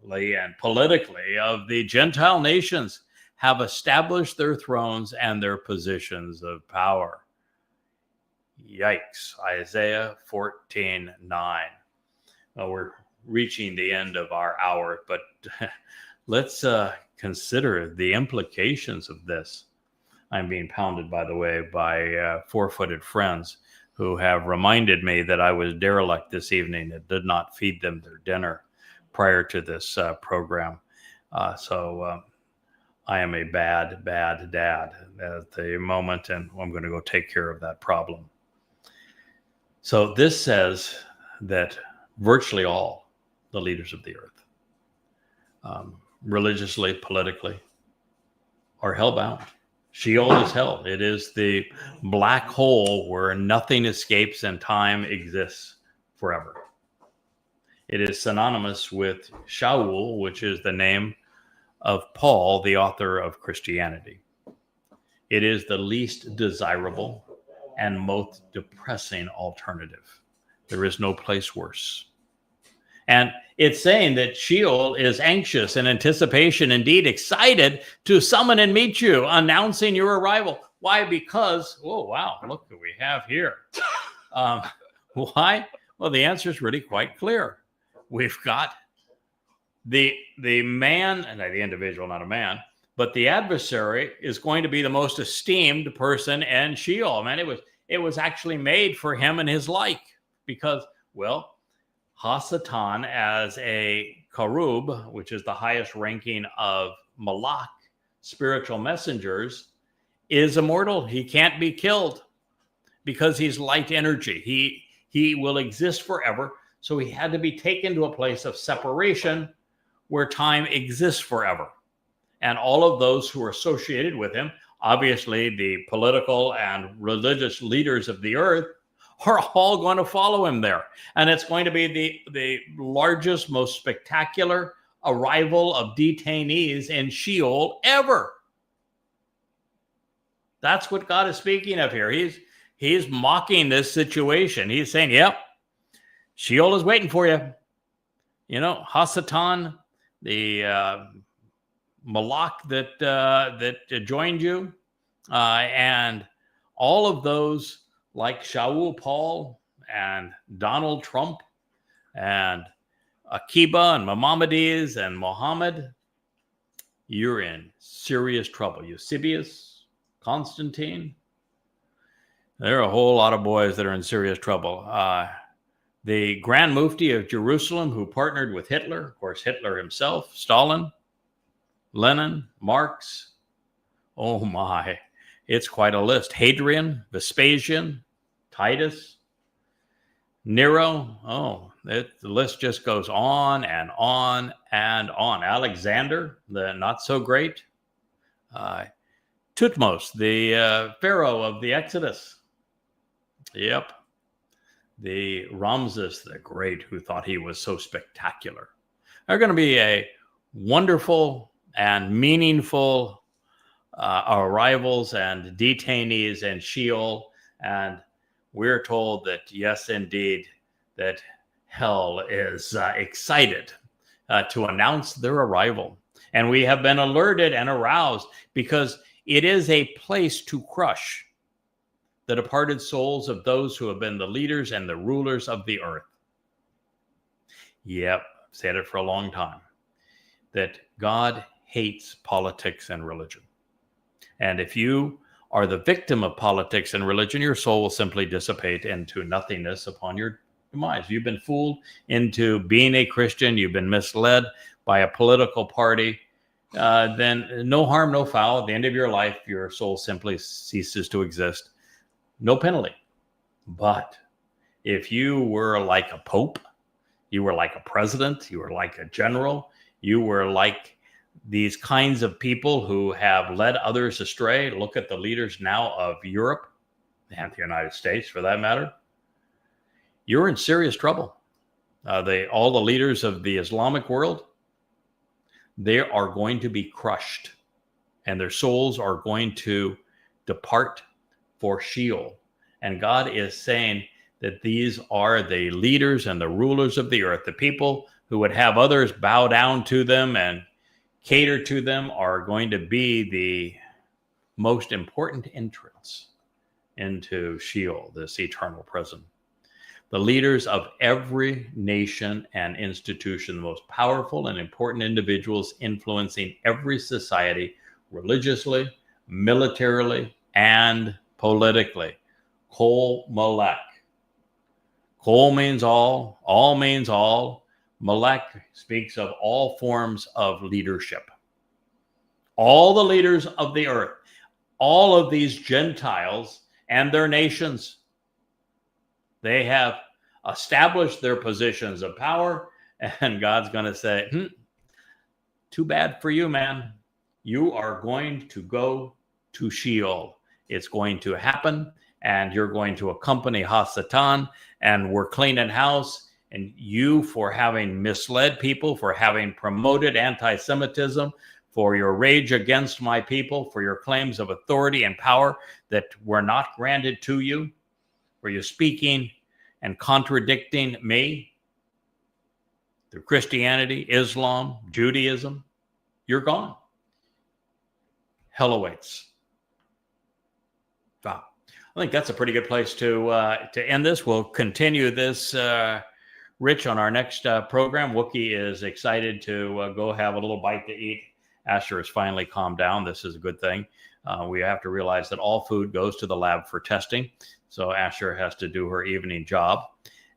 S1: and politically, of the Gentile nations have established their thrones and their positions of power. Yikes. Isaiah 14:9. Well, we're reaching the end of our hour, but let's consider the implications of this. I'm being pounded, by the way, by four-footed friends who have reminded me that I was derelict this evening and did not feed them their dinner prior to this program. So I am a bad dad at the moment, and I'm going to go take care of that problem. So this says that virtually all the leaders of the earth, religiously, politically, are hellbound. Sheol is hell. It is the black hole where nothing escapes and time exists forever. It is synonymous with Shaul, which is the name of Paul, the author of Christianity. It is the least desirable and most depressing alternative. There is no place worse. And it's saying that Sheol is anxious in anticipation, indeed excited to summon and meet you, announcing your arrival. Why? Because, oh, wow, look what we have here. Why? Well, the answer is really quite clear. We've got the man, and the individual, not a man, but the adversary is going to be the most esteemed person in Sheol. Man, it was actually made for him and his like, because, well, Hasatan, as a Karub, which is the highest ranking of Malach, spiritual messengers, is immortal. He can't be killed because he's light energy. He will exist forever. So he had to be taken to a place of separation where time exists forever. And all of those who are associated with him, obviously the political and religious leaders of the earth, are all going to follow him there. And it's going to be the largest, most spectacular arrival of detainees in Sheol ever. That's what God is speaking of here. He's mocking this situation. He's saying, yep, Sheol is waiting for you. You know, Hasatan, the Malach that joined you, and all of those like Shaul Paul and Donald Trump and Akiba and Maimonides and Muhammad, you're in serious trouble. Eusebius, Constantine, there are a whole lot of boys that are in serious trouble. The Grand Mufti of Jerusalem, who partnered with Hitler, of course, Hitler himself, Stalin, Lenin, Marx. Oh my, it's quite a list. Hadrian, Vespasian, Titus, Nero. Oh, the list just goes on and on and on. Alexander, the not so great. Tutmos, the Pharaoh of the Exodus. Yep. The Ramses the Great, who thought he was so spectacular. Are going to be a wonderful and meaningful arrivals and detainees in Sheol. And we're told that, yes, indeed, that hell is excited to announce their arrival. And we have been alerted and aroused because it is a place to crush the departed souls of those who have been the leaders and the rulers of the earth. Yep, I've said it for a long time, that God hates politics and religion. And if you are the victim of politics and religion, your soul will simply dissipate into nothingness upon your demise. You've been fooled into being a Christian. You've been misled by a political party. Then no harm, no foul. At the end of your life, your soul simply ceases to exist. No penalty. But if you were like a pope, you were like a president, you were like a general, you were like these kinds of people who have led others astray. Look at the leaders now of Europe and the United States, for that matter. You're in serious trouble. All the leaders of the Islamic world, they are going to be crushed, and their souls are going to depart for Sheol. And God is saying that these are the leaders and the rulers of the earth. The people who would have others bow down to them and cater to them are going to be the most important entrance into Sheol, this eternal prison. The leaders of every nation and institution, the most powerful and important individuals influencing every society, religiously, militarily, and politically. Kol Molech. Kol means all means all. Molech speaks of all forms of leadership. All the leaders of the earth, all of these Gentiles and their nations, they have established their positions of power, and God's going to say, too bad for you, man. You are going to go to Sheol. It's going to happen, and you're going to accompany Hasatan, and we're cleaning house. And you, for having misled people, for having promoted antisemitism, for your rage against my people, for your claims of authority and power that were not granted to you, for you speaking and contradicting me through Christianity, Islam, Judaism, you're gone. Hell awaits. Wow. I think that's a pretty good place to end this. We'll continue this, Rich, on our next program. Wookie is excited to go have a little bite to eat. Asher has finally calmed down. This is a good thing. We have to realize that all food goes to the lab for testing. So Asher has to do her evening job.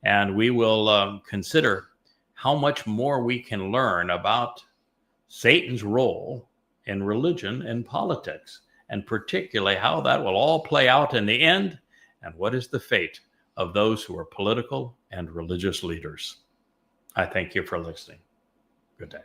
S1: And we will consider how much more we can learn about Satan's role in religion and politics, and particularly how that will all play out in the end, and what is the fate of those who are political and religious leaders. I thank you for listening. Good day.